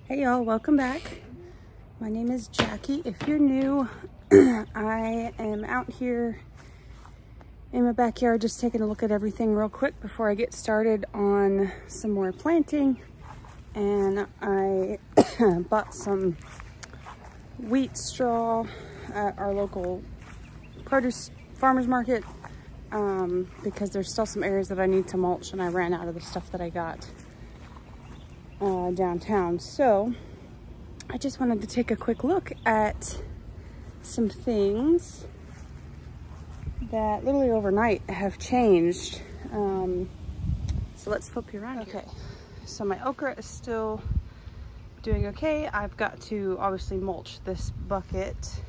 Hey y'all, welcome back. My name is Jackie. If you're new, I am out here in my backyard just taking a look at everything real quick before I get started on some more planting. And I bought some wheat straw at our local produce farmers market because there's still some areas that I need to mulch and I ran out of the stuff that I got downtown. So I just wanted to take a quick look at some things that literally overnight have changed. So let's flip you around. Okay, so my okra is still doing okay. I've got to obviously mulch this bucket,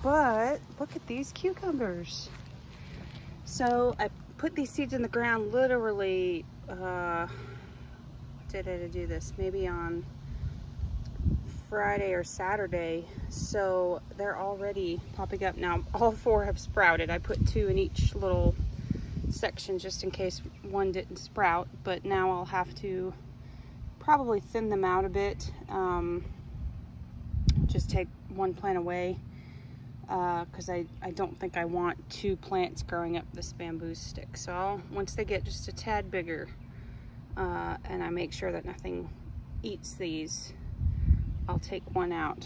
but look at these cucumbers. So I put these seeds in the ground literally did I do this maybe on Friday or Saturday, so they're already popping up now. All four have sprouted. I put two in each little section just in case one didn't sprout, but now I'll have to probably thin them out a bit, just take one plant away because I don't think I want two plants growing up this bamboo stick. So once they get just a tad bigger and I make sure that nothing eats these, I'll take one out.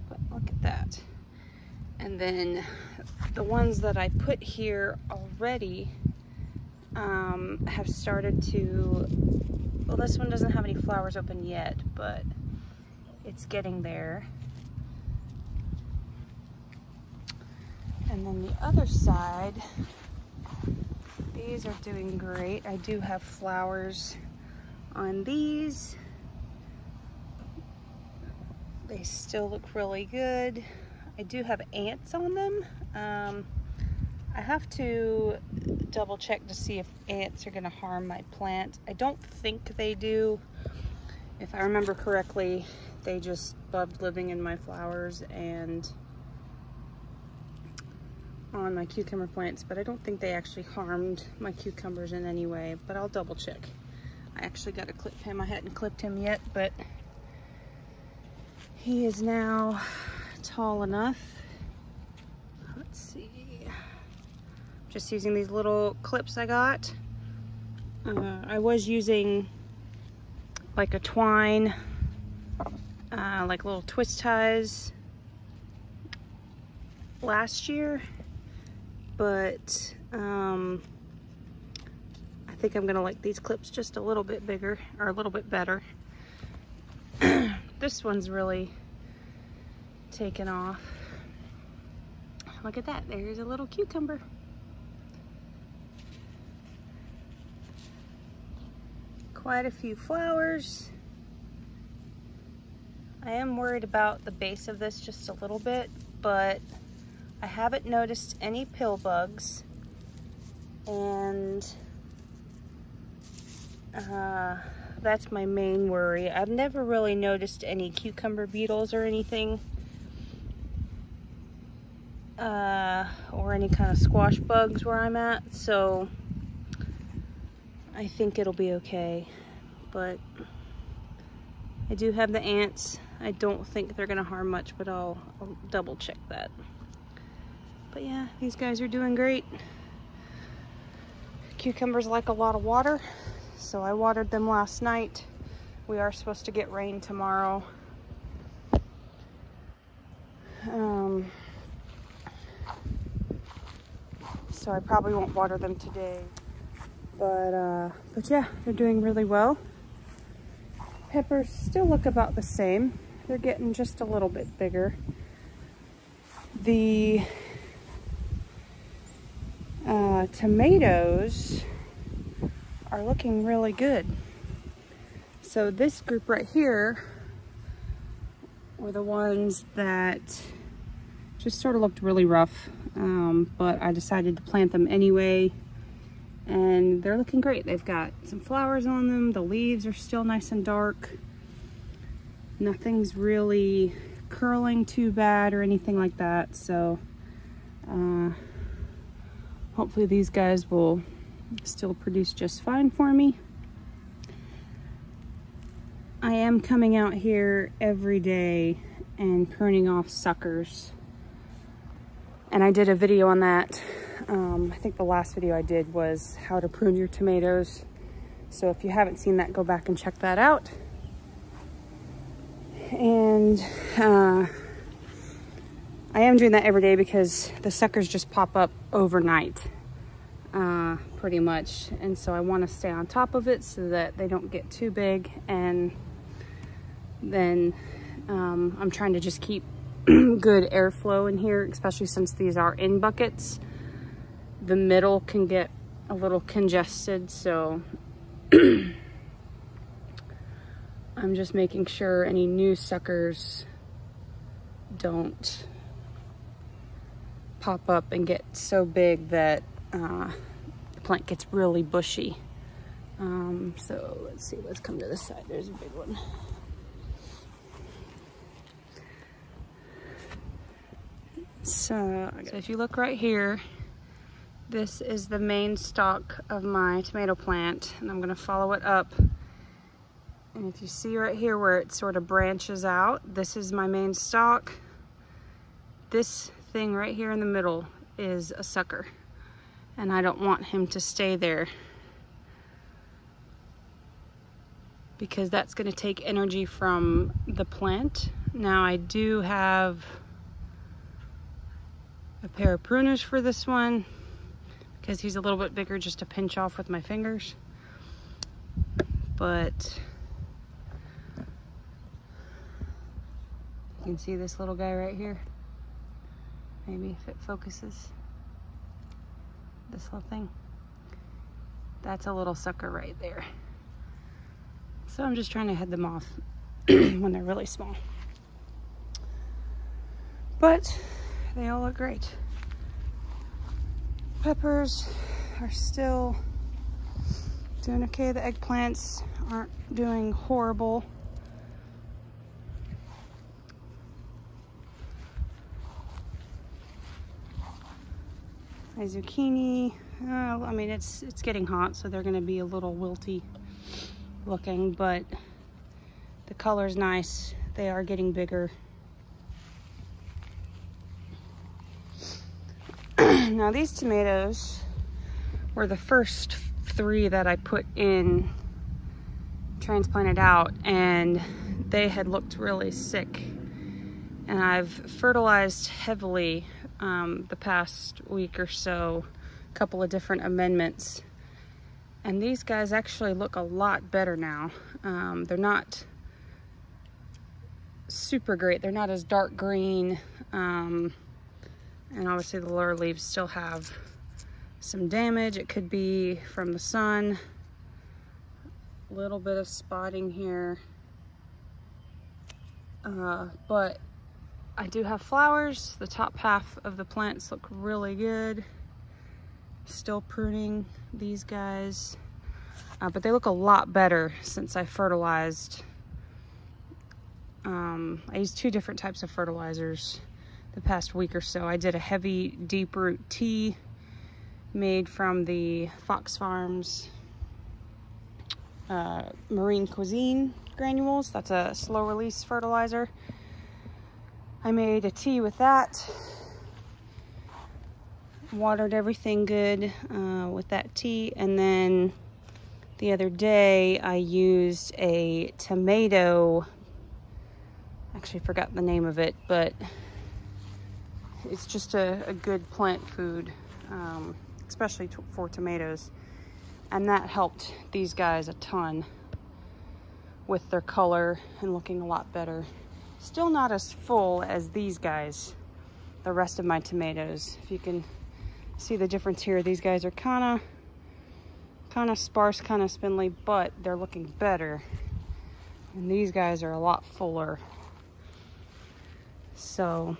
But look at that. And then the ones that I put here already have started to, well, this one doesn't have any flowers open yet, but it's getting there. And then the other side, these are doing great. I do have flowers on these. They still look really good. I do have ants on them. I have to double check to see if ants are gonna harm my plant. I don't think they do. If I remember correctly, they just loved living in my flowers and on my cucumber plants, but I don't think they actually harmed my cucumbers in any way, but I'll double check. I actually got to clip him. I hadn't clipped him yet, but he is now tall enough. Let's see. Just using these little clips I got. I was using like a twine, like little twist ties last year, but I think I'm gonna like these clips just a little bit bigger, or a little bit better. This one's really taken off. Look at that, there's a little cucumber. Quite a few flowers. I am worried about the base of this just a little bit, but I haven't noticed any pill bugs, and that's my main worry. I've never really noticed any cucumber beetles or anything, or any kind of squash bugs where I'm at, so I think it'll be okay. But I do have the ants. I don't think they're gonna harm much, but I'll double check that. But yeah, these guys are doing great. Cucumbers like a lot of water, so I watered them last night. We are supposed to get rain tomorrow. So I probably won't water them today. But yeah, they're doing really well. Peppers still look about the same. They're getting just a little bit bigger. The tomatoes are looking really good. So this group right here were the ones that just sort of looked really rough, but I decided to plant them anyway, and they're looking great. They've got some flowers on them. The leaves are still nice and dark. Nothing's really curling too bad or anything like that, so hopefully these guys will still produce just fine for me. I am coming out here every day and pruning off suckers. And I did a video on that. I think the last video I did was how to prune your tomatoes. So if you haven't seen that, go back and check that out. And I am doing that every day because the suckers just pop up overnight, pretty much. And so I want to stay on top of it so that they don't get too big. And then I'm trying to just keep good airflow in here, especially since these are in buckets. The middle can get a little congested, so I'm just making sure any new suckers don't pop up and get so big that the plant gets really bushy. So let's see, let's come to this side. There's a big one. So if you look right here, this is the main stalk of my tomato plant, and I'm gonna follow it up. And if you see right here where it sort of branches out, this is my main stalk. This thing right here in the middle is a sucker, and I don't want him to stay there because that's gonna take energy from the plant. Now I do have a pair of pruners for this one because he's a little bit bigger just to pinch off with my fingers. But you can see this little guy right here. Maybe if it focuses. This little thing. That's a little sucker right there. So I'm just trying to head them off when they're really small. But they all look great. Peppers are still doing okay. The eggplants aren't doing horrible. My zucchini, I mean, it's getting hot, so they're gonna be a little wilty looking, but the color's nice. They are getting bigger. Now these tomatoes were the first 3 that I put in, transplanted out, and they had looked really sick. And I've fertilized heavily the past week or so, a couple of different amendments. And these guys actually look a lot better now. They're not super great. They're not as dark green. And obviously the lower leaves still have some damage. It could be from the sun. A little bit of spotting here. But I do have flowers. The top half of the plants look really good. Still pruning these guys. But they look a lot better since I fertilized. I used 2 different types of fertilizers the past week or so. I did a heavy deep root tea made from the Fox Farms Marine Cuisine granules. That's a slow release fertilizer. I made a tea with that. Watered everything good with that tea, and then the other day I used a tomato, actually forgot the name of it, but it's just a good plant food, especially for tomatoes, and that helped these guys a ton with their color and looking a lot better. Still not as full as these guys, the rest of my tomatoes. If you can see the difference here, these guys are kind of sparse, kind of spindly, but they're looking better. And these guys are a lot fuller. So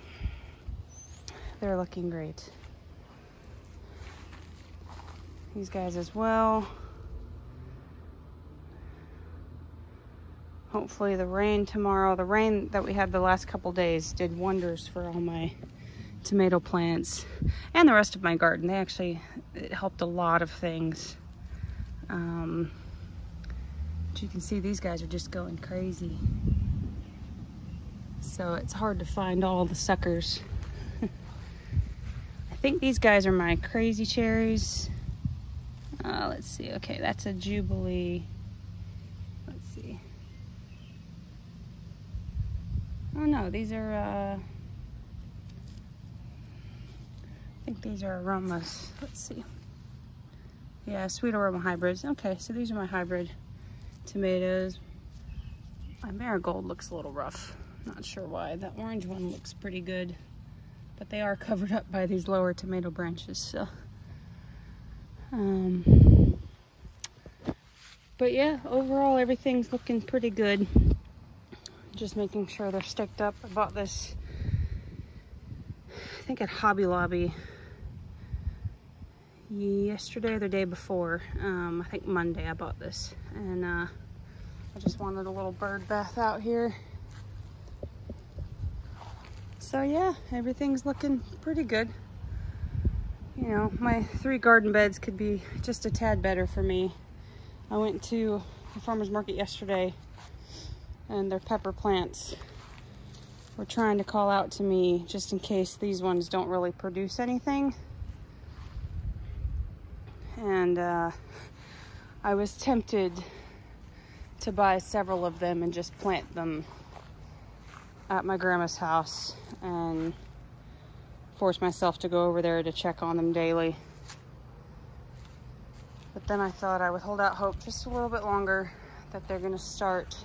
they're looking great. These guys as well. Hopefully the rain tomorrow, the rain that we had the last couple days did wonders for all my tomato plants and the rest of my garden. It helped a lot of things. But you can see these guys are just going crazy. So it's hard to find all the suckers. I think these guys are my crazy cherries. Let's see. Okay, that's a Jubilee. Let's see. Oh no, these are, I think these are aromas. Let's see. Yeah, sweet aroma hybrids. Okay, so these are my hybrid tomatoes. My marigold looks a little rough. Not sure why. That orange one looks pretty good, but they are covered up by these lower tomato branches, so. But yeah, overall everything's looking pretty good. Just making sure they're staked up. I bought this, I think at Hobby Lobby yesterday or the day before. I think Monday I bought this, and I just wanted a little bird bath out here. So yeah, everything's looking pretty good. You know, my 3 garden beds could be just a tad better for me. I went to the farmer's market yesterday, and their pepper plants were trying to call out to me just in case these ones don't really produce anything. And I was tempted to buy several of them and just plant them at my grandma's house and force myself to go over there to check on them daily. But then I thought I would hold out hope just a little bit longer that they're gonna start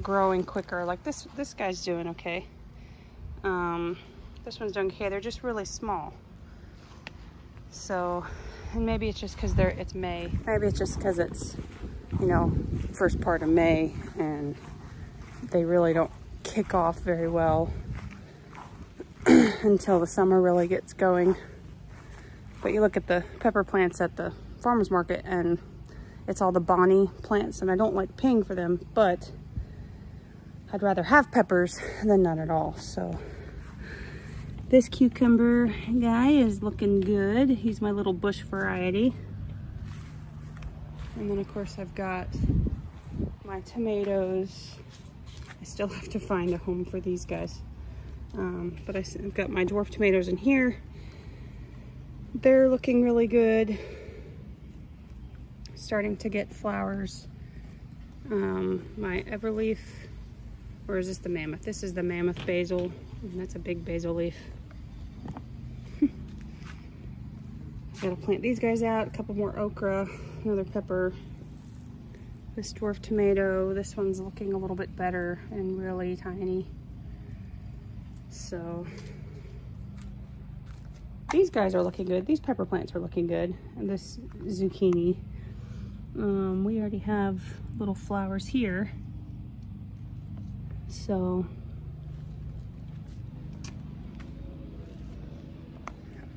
growing quicker. Like this guy's doing okay. This one's doing okay. They're just really small. So, and maybe it's just because it's May. Maybe it's just because it's, you know, first part of May and they really don't kick off very well until the summer really gets going. But you look at the pepper plants at the farmer's market and it's all the Bonnie plants, and I don't like paying for them, but I'd rather have peppers than none at all. So this cucumber guy is looking good. He's my little bush variety. And then of course I've got my tomatoes. I still have to find a home for these guys. But I've got my dwarf tomatoes in here. They're looking really good. Starting to get flowers. My everleaf, or is this the mammoth? This is the mammoth basil, and that's a big basil leaf. Gotta plant these guys out, a couple more okra, another pepper, this dwarf tomato. This one's looking a little bit better and really tiny. So these guys are looking good. These pepper plants are looking good. And this zucchini. We already have little flowers here. So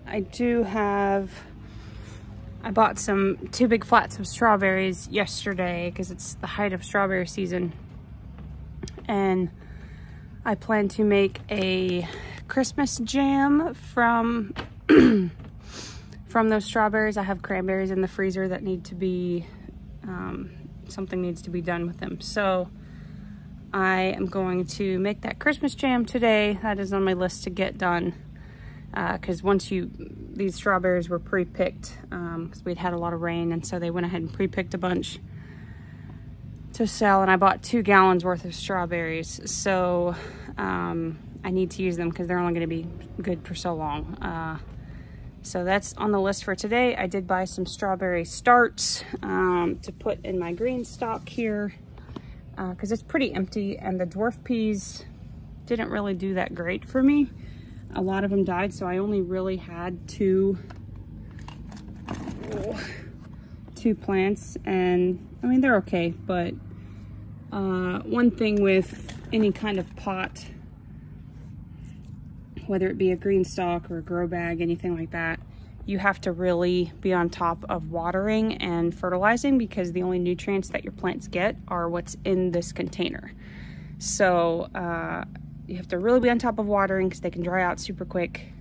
I bought 2 big flats of strawberries yesterday because it's the height of strawberry season. And I plan to make a Christmas jam from those strawberries. I have cranberries in the freezer that need to be, something needs to be done with them. So I am going to make that Christmas jam today. That is on my list to get done. Because these strawberries were pre-picked because we'd had a lot of rain, and so they went ahead and pre-picked a bunch to sell, and I bought 2 gallons worth of strawberries. So I need to use them because they're only going to be good for so long. So that's on the list for today. I did buy some strawberry starts to put in my green stock here because it's pretty empty, and the dwarf peas didn't really do that great for me. A lot of them died, so I only really had two plants, and I mean, they're okay, but one thing with any kind of pot, whether it be a green stalk or a grow bag, anything like that, you have to really be on top of watering and fertilizing, because the only nutrients that your plants get are what's in this container. So you have to really be on top of watering because they can dry out super quick,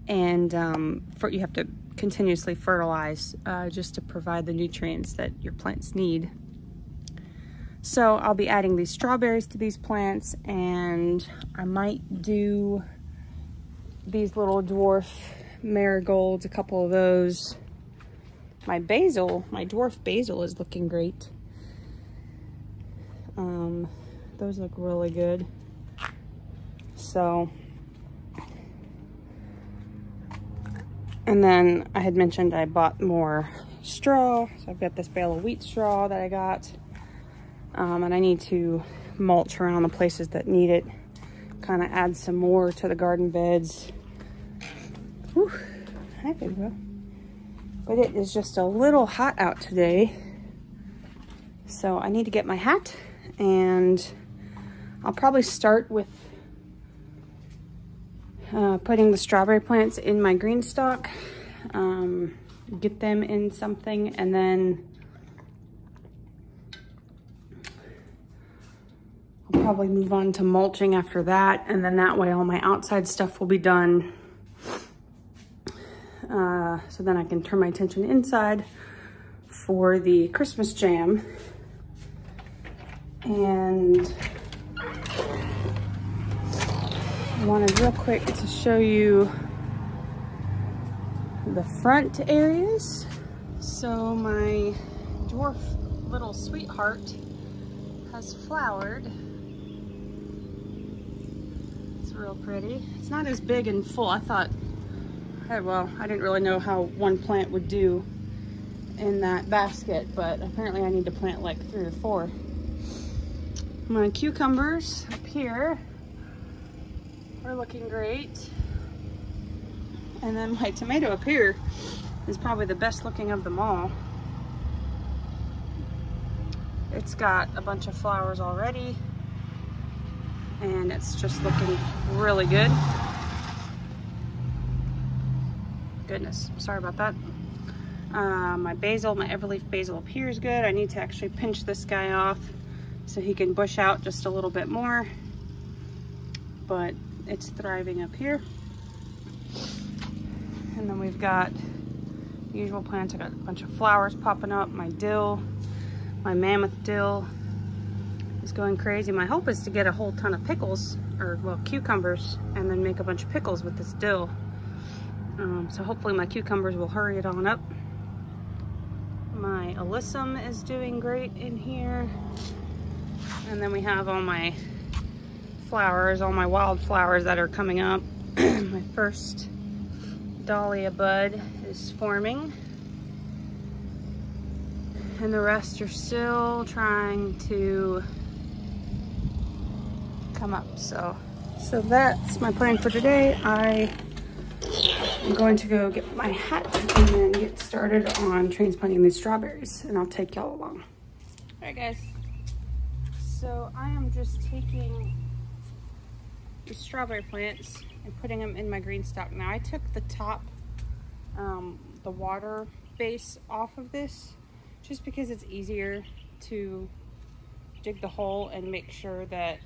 and you have to continuously fertilize just to provide the nutrients that your plants need. So I'll be adding these strawberries to these plants, and I might do these little dwarf marigolds, a couple of those. My basil, my dwarf basil is looking great. Those look really good. So, and then I had mentioned I bought more straw. So I've got this bale of wheat straw that I got. And I need to mulch around the places that need it. Kind of add some more to the garden beds. Whew, hi Goodwill. But it is just a little hot out today. So I need to get my hat, and I'll probably start with putting the strawberry plants in my green stock, get them in something, and then I'll probably move on to mulching after that, and then that way all my outside stuff will be done. So then I can turn my attention inside for the Christmas jam. And I wanted real quick to show you the front areas. So my dwarf little sweetheart has flowered. It's real pretty. It's not as big and full. I thought, well, I didn't really know how one plant would do in that basket, but apparently I need to plant like 3 or 4. My cucumbers up here are looking great. And then my tomato up here is probably the best looking of them all. It's got a bunch of flowers already, and it's just looking really good. Goodness, sorry about that. My basil, my everleaf basil up here is good. I need to actually pinch this guy off so he can bush out just a little bit more, but it's thriving up here. And then we've got the usual plants. I got a bunch of flowers popping up. My dill, my mammoth dill is going crazy. My hope is to get a whole ton of pickles, or well, cucumbers, and then make a bunch of pickles with this dill. So hopefully my cucumbers will hurry it on up. My alyssum is doing great in here. And then we have all my flowers, all my wild flowers that are coming up. My first dahlia bud is forming. And the rest are still trying to come up. So that's my plan for today. I'm going to go get my hat and then get started on transplanting these strawberries, and I'll take y'all along. All right, guys. So I am just taking these strawberry plants and putting them in my green stock. Now I took the top, the water base off of this, just because it's easier to dig the hole and make sure that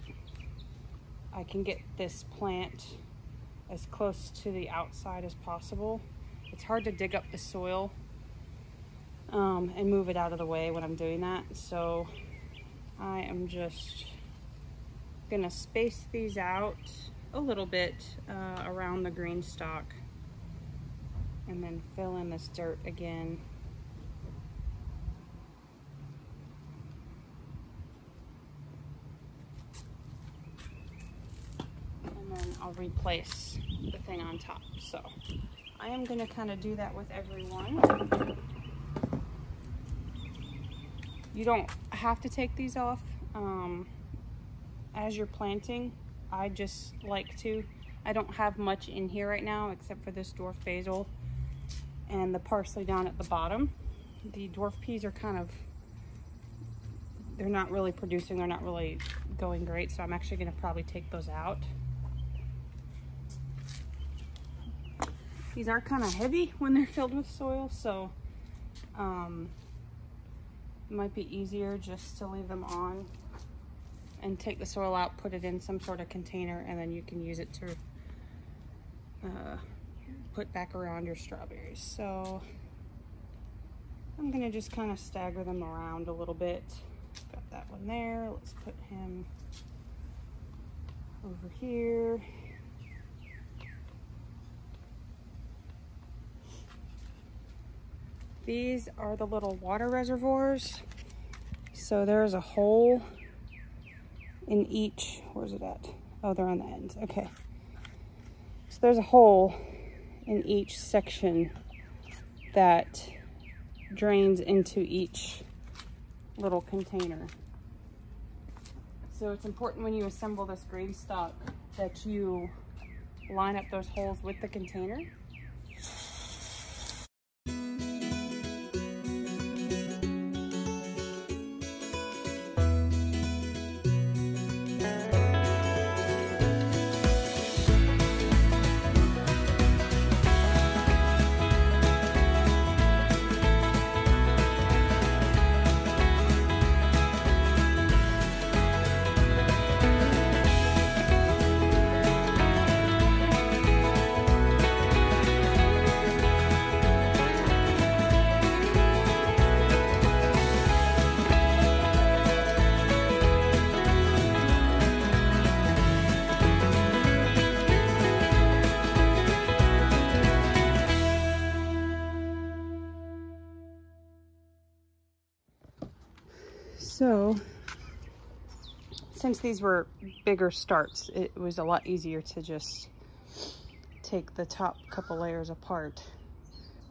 I can get this plant as close to the outside as possible. It's hard to dig up the soil and move it out of the way when I'm doing that. So I am just gonna space these out a little bit around the green stock, and then fill in this dirt again. And then I'll replace the thing on top. So I am gonna kind of do that with everyone. You don't have to take these off as you're planting. I just like to. I don't have much in here right now except for this dwarf basil and the parsley down at the bottom. The dwarf peas are kind of, they're not really producing, they're not really going great, so I'm actually gonna probably take those out. These are kind of heavy when they're filled with soil, so it might be easier just to leave them on and take the soil out, put it in some sort of container, and then you can use it to put back around your strawberries. So I'm gonna just kind of stagger them around a little bit Got that one there. Let's put him over here. These are the little water reservoirs. So there's a hole in each, where's it at? Oh, they're on the ends, okay. So there's a hole in each section that drains into each little container. So it's important when you assemble this green stock that you line up those holes with the container. So, since these were bigger starts, it was a lot easier to just take the top couple layers apart,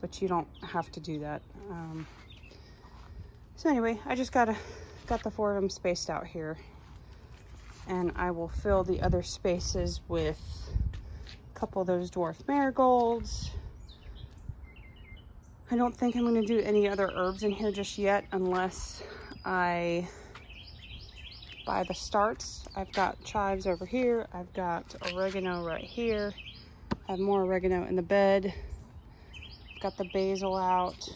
but you don't have to do that. So anyway, I just got the 4 of them spaced out here, and I will fill the other spaces with a couple of those dwarf marigolds. I don't think I'm going to do any other herbs in here just yet unless I buy the starts. I've got chives over here. I've got oregano right here. I have more oregano in the bed. Got the basil out.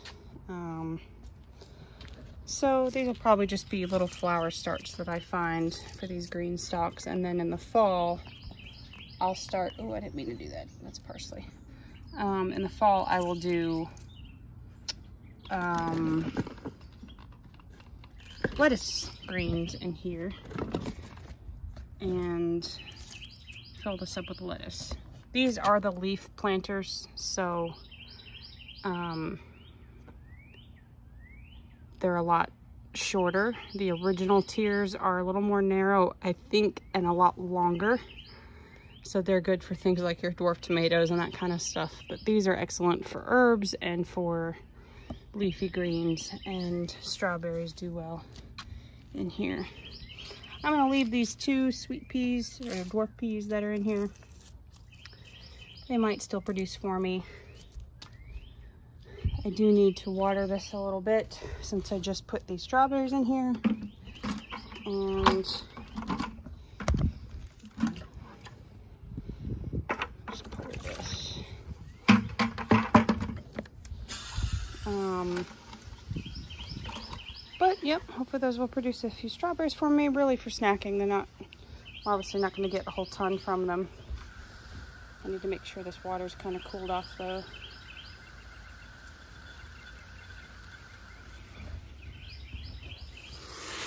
So these will probably just be little flower starts that I find for these green stalks. And then in the fall, I'll start, oh, I didn't mean to do that. That's parsley. In the fall, I will do lettuce greens in here and fill this up with lettuce. These are the leaf planters, so they're a lot shorter. The original tiers are a little more narrow, I think, and a lot longer. So they're good for things like your dwarf tomatoes and that kind of stuff. But these are excellent for herbs and for leafy greens, and strawberries do well in here. I'm gonna leave these 2 sweet peas or dwarf peas that are in here. They might still produce for me. I do need to water this a little bit since I just put these strawberries in here. And just pour this. But yep, hopefully those will produce a few strawberries for me, really for snacking. They're not, obviously not going to get a whole ton from them. I need to make sure this water's kind of cooled off though.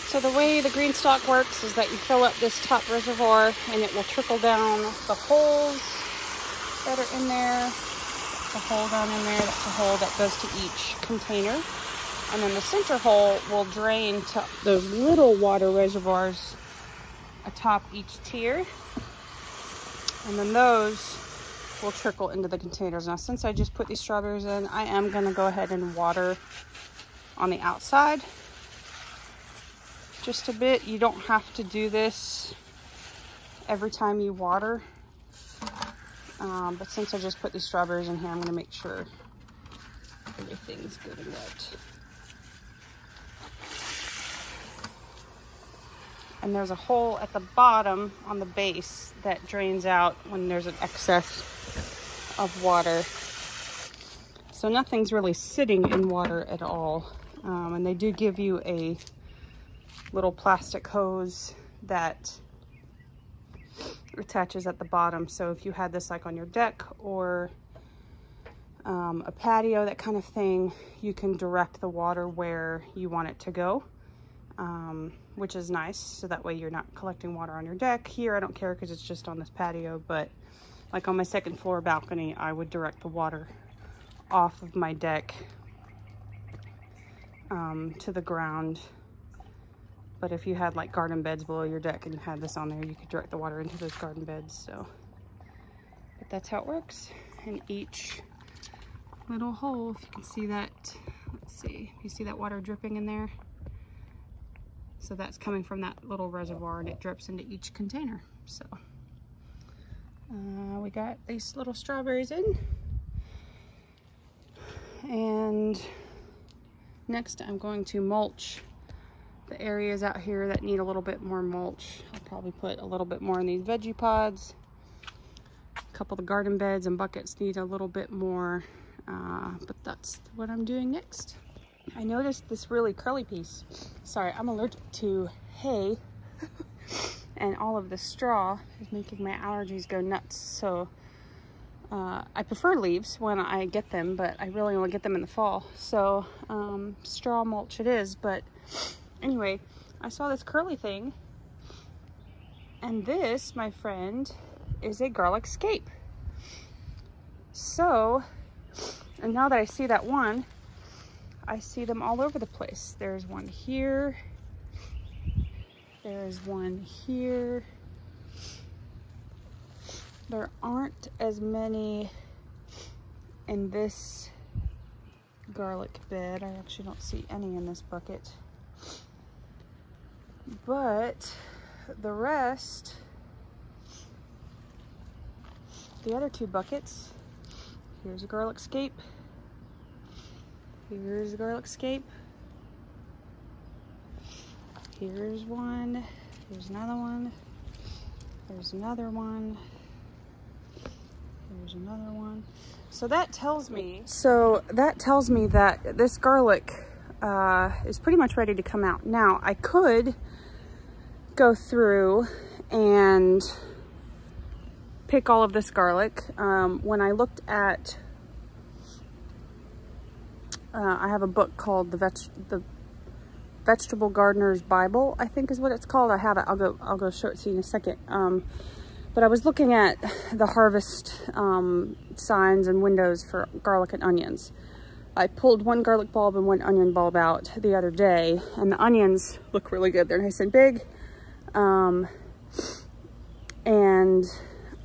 So the way the green stalk works is that you fill up this top reservoir and it will trickle down the holes that are in there. A hole down in there, that's a hole that goes to each container. And then the center hole will drain to those little water reservoirs atop each tier. And then those will trickle into the containers. Now, since I just put these strawberries in, I am gonna go ahead and water on the outside just a bit. You don't have to do this every time you water. But since I just put these strawberries in here, I'm gonna make sure everything's good and wet. And there's a hole at the bottom on the base that drains out when there's an excess of water. So nothing's really sitting in water at all. And they do give you a little plastic hose that attaches at the bottom. So if you had this like on your deck or a patio, that kind of thing, you can direct the water where you want it to go. which is nice. So that way you're not collecting water on your deck. Here, I don't care because it's just on this patio, but like on my second floor balcony, I would direct the water off of my deck to the ground. But if you had like garden beds below your deck and you had this on there, you could direct the water into those garden beds. So, but that's how it works. In each little hole, if you can see that, let's see, you see that water dripping in there? So that's coming from that little reservoir and it drips into each container. So we got these little strawberries in. And next I'm going to mulch the areas out here that need a little bit more mulch. I'll probably put a little bit more in these veggie pods. A couple of the garden beds and buckets need a little bit more, but that's what I'm doing next. I noticed this really curly piece. Sorry, I'm allergic to hay and all of the straw is making my allergies go nuts. So I prefer leaves when I get them, but I really only get them in the fall. So straw mulch it is. But anyway, I saw this curly thing, and this, my friend, is a garlic scape. So, and now that I see that one, I see them all over the place. There's one here. There's one here. There aren't as many in this garlic bed. I actually don't see any in this bucket. But the rest, the other two buckets, here's a garlic scape. Here's a garlic scape. Here's one. Here's another one. There's another one. There's another one. So that tells me that this garlic is pretty much ready to come out. Now I could go through and pick all of this garlic. When I looked at I have a book called the Vegetable Gardener's Bible, I think is what it's called. I have it. I'll go show it to you in a second. But I was looking at the harvest signs and windows for garlic and onions. I pulled one garlic bulb and one onion bulb out the other day, and the onions look really good. They're nice and big. And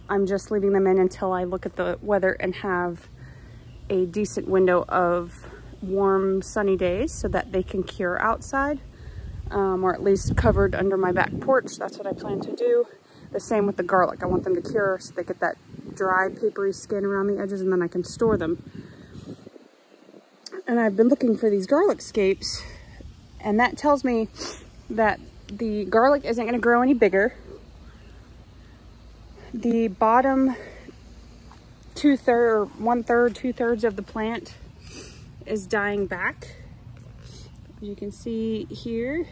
I'm just leaving them in until I look at the weather and have a decent window of warm sunny days so that they can cure outside, or at least covered under my back porch. That's what I plan to do. The same with the garlic. I want them to cure so they get that dry papery skin around the edges, and then I can store them. And I've been looking for these garlic scapes, and that tells me that the garlic isn't going to grow any bigger. The bottom two-thirds of the plant is dying back. As you can see here,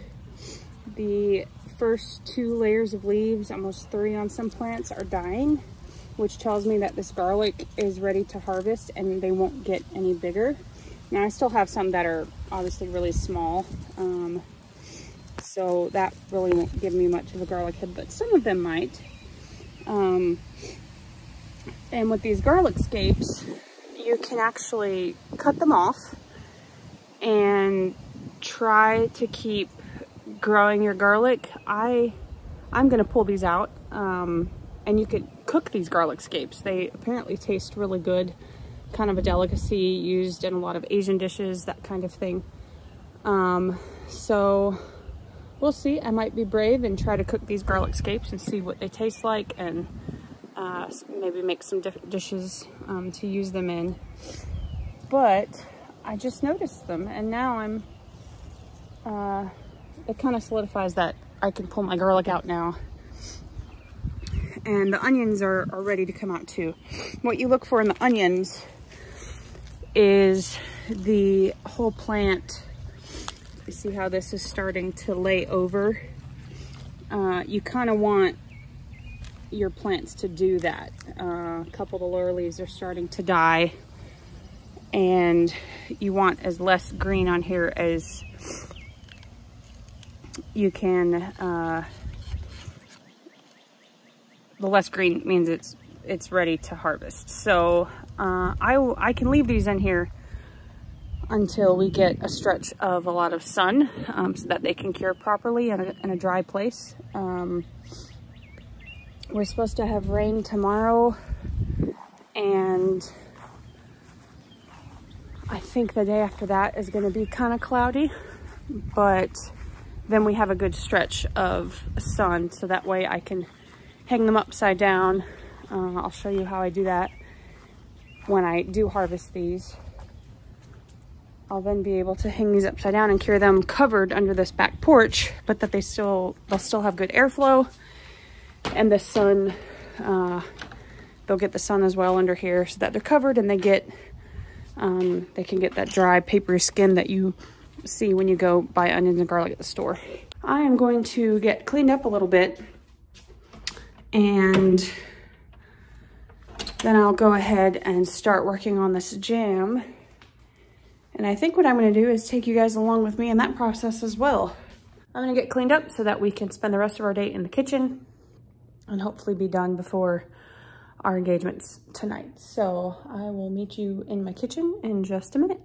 the first 2 layers of leaves, almost 3 on some plants, are dying, which tells me that this garlic is ready to harvest and they won't get any bigger. Now I still have some that are obviously really small, so that really won't give me much of a garlic head, but some of them might. And with these garlic scapes, you can actually cut them off and try to keep growing your garlic. I'm gonna pull these out, and you could cook these garlic scapes. They apparently taste really good, kind of a delicacy used in a lot of Asian dishes, that kind of thing. So we'll see. I might be brave and try to cook these garlic scapes and see what they taste like, and maybe make some different dishes to use them in. But I just noticed them, and now it kind of solidifies that I can pull my garlic out now. And the onions are ready to come out too. What you look for in the onions is the whole plant. You see how this is starting to lay over? You kind of want your plants to do that. A couple of the lower leaves are starting to die, and you want as less green on here as you can, the less green means it's ready to harvest. So I can leave these in here until we get a stretch of a lot of sun, so that they can cure properly in a dry place. We're supposed to have rain tomorrow, and I think the day after that is going to be kind of cloudy, but then we have a good stretch of sun, so that way I can hang them upside down. I'll show you how I do that when I do harvest these. I'll then be able to hang these upside down and cure them covered under this back porch, but that they'll still have good airflow, and the sun, they'll get the sun as well under here, so that they're covered and they can get that dry papery skin that you see when you go buy onions and garlic at the store. I am going to get cleaned up a little bit, and then I'll go ahead and start working on this jam. And I think what I'm going to do is take you guys along with me in that process as well. I'm going to get cleaned up so that we can spend the rest of our day in the kitchen and hopefully be done before our engagements tonight. So I will meet you in my kitchen in just a minute.